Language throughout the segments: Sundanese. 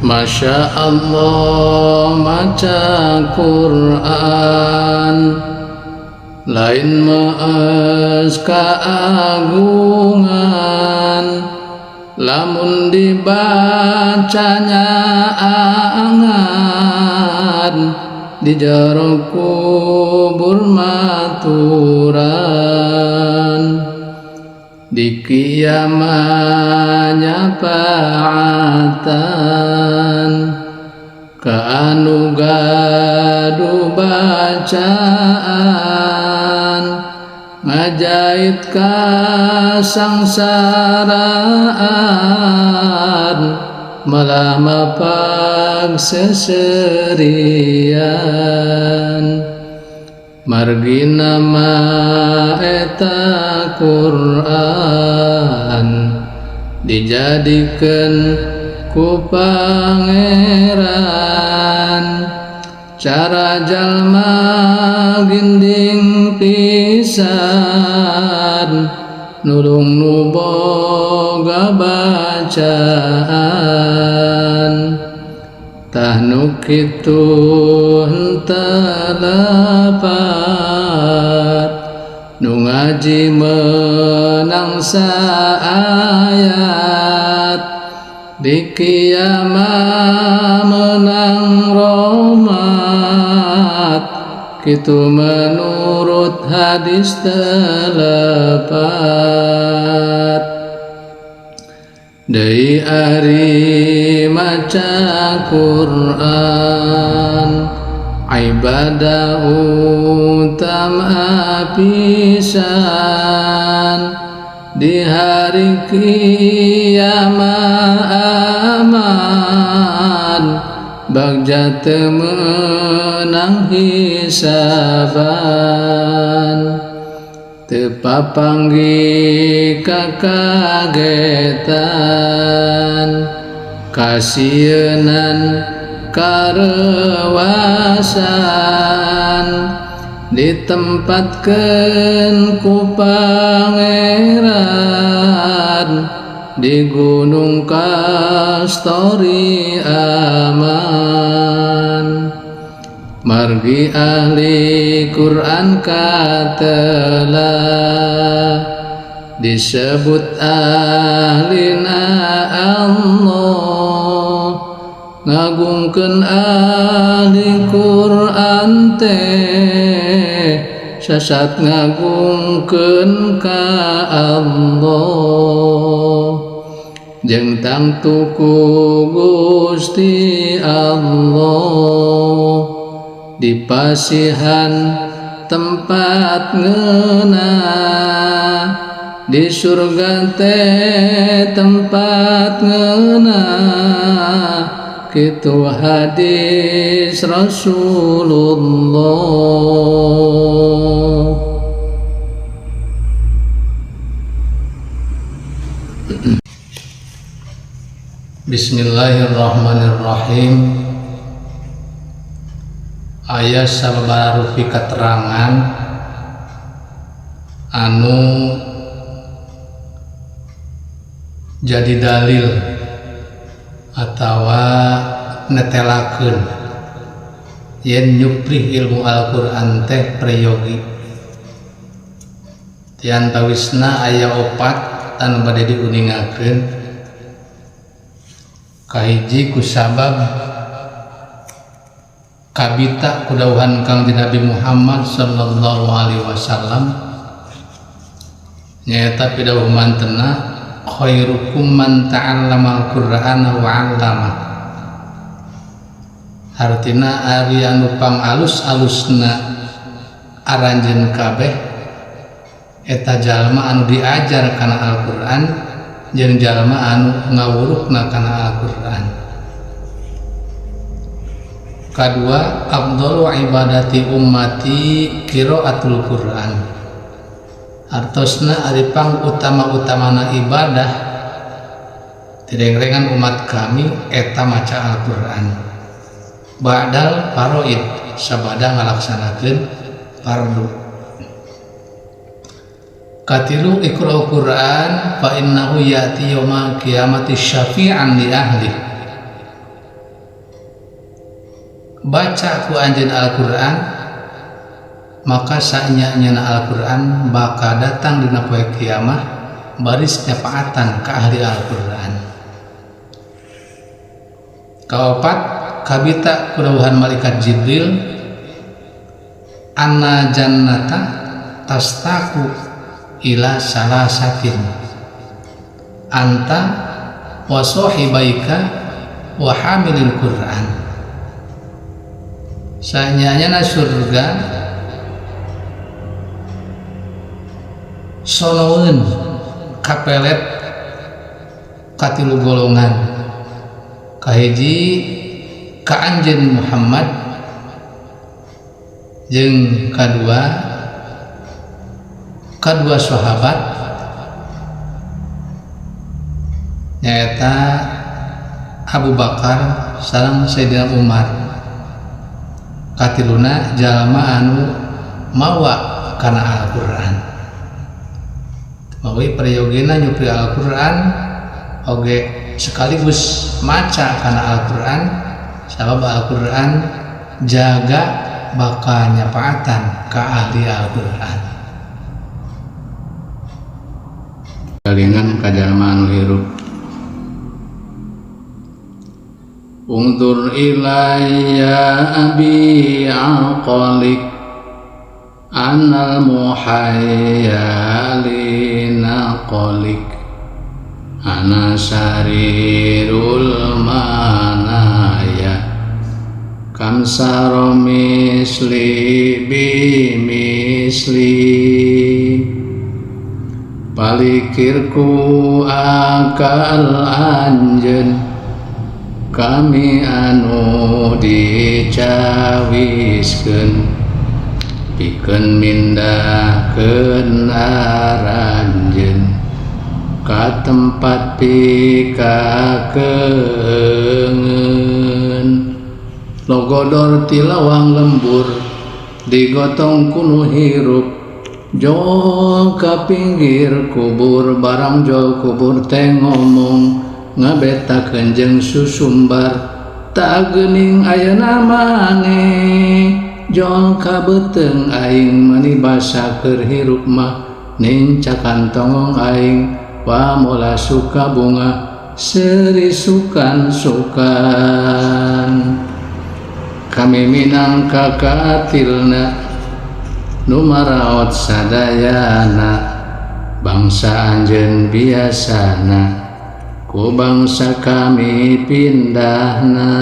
Masya Allah maca Quran lain maes kaagungan lamun dibacanya angan di jero kubur maturan di kiamanya paatan kaanu gaduh bacaan ngajait kasangsaraan malah mapag seserian margina ma eta Quran dijadikeun ku pangeran cara jalma ginding pisan nulung nu boga bacaan tah nu kitu henteu lepat nu ngaji menang saayat di kiamah menang rahmat kitu menurut hadis telepat deui ari maca Quran ibadah utama pisan di hari kiamat aman bagja teu meunang hisaban teu papanggi kakagetan kasienan karewasan ditempatkeun ku pangeran di gunung kastori aman margi ahli Quran katela disebut ahlina Allah ngagungkeun ahli Quran teh sasat ngagungkeun ka Allah jeung tangtu ku Gusti Allah di pasihan tempat ngeunah di surga teh tempat ngeunah kitu hadis Rasulullah. Bismillahirrahmanirrahim. Aya sabarupi keterangan anu jadi dalil atawa netelakeun yen nyupri ilmu Al-Qur'an teh prayogi tian tawisna aya opat anu bade diuningakeun kahiji ku sabab kabita kudauhan Kang Nabi Muhammad sallallahu alaihi wasallam nyaeta pidawuh mantena khairukum man ta'allama al-Qur'ana wa 'allama. Artina ari anu pangalus-alusna aranjeun kabeh eta jalma anu diajar kana Al-Qur'an jeung jalma anu ngawurukna kana Al-Qur'an. Kadua, afdalu ibadati ummati qiraatul Qur'an. Artosna ari pang utama-utamana ibadah tidengrengan umat kami eta maca Al-Qur'an ba'dal faraid sabada ngalaksanakeun fardu. Katilu iqra'ul Qur'an fa innahu ya'ti yaumal qiyamati syafi'an li ahli. baca ku anjeun Al-Qur'an, maka sanyana Al-Qur'an bakal datang dina poe kiamah baris nyapaatan ka ahli Al-Qur'an. Kaopat, kabita kudawuhan malaikat Jibril, anna jannata tastaku ila salasatin anta wa sahibaika wa hamilil Qur'an. Sanyana surga sonoeun kapelet katilu golongan, kahiji ka anjeun Muhammad, jeung kadua sahabat nyaeta Abu Bakar sareng Sayyidina Umar, katiluna jalma anu mawa kana Al-Qur'an. Mawi prayogina nyupri Al-Qur'an oge sekaligus maca kana Al-Qur'an, sabab Al-Qur'an jaga bakal nyapaatan ka ahli Al-Qur'an. Kalingan ka jalma anu hirup. Ungdur ilayya abi aqalik anal muhayyali naqalik ana sarirul manaya kam saro misli bimisli palikirku akal anjeun kami anu dicawiskeun pikeun mindahkeun aranjeun ka tempat pikakeungeun logodor ti lawang lembur digotong kuno hirup jol ka pinggir kubur barang jol kubur teh ngomong ngabetakeun jeung susumbar tak geuning ayeuna maneh jol ka beuteung aing mani basa keur hirup mah ning cakantong aing wa mola suka bunga seri sukan-sukan kami minang kakatilna nu maraot sadayana bangsa anjeun biasana ku bangsa kami pindahna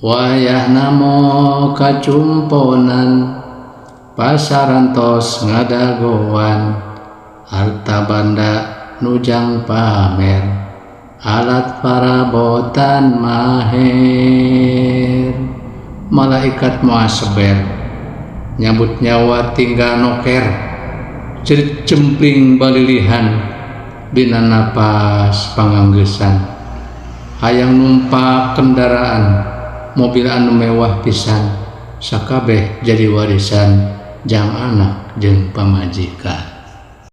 wayahna mo kacumponan pasarantos ngadagoan harta banda nujang pamer alat parabotan maher malaikat muaseber nyambut nyawa tinggal noker cerit cempling balilihan dina napas panganggesan hayang numpak kendaraan mobil anu mewah pisan sakabeh jadi warisan jang anak jeung pamajikan.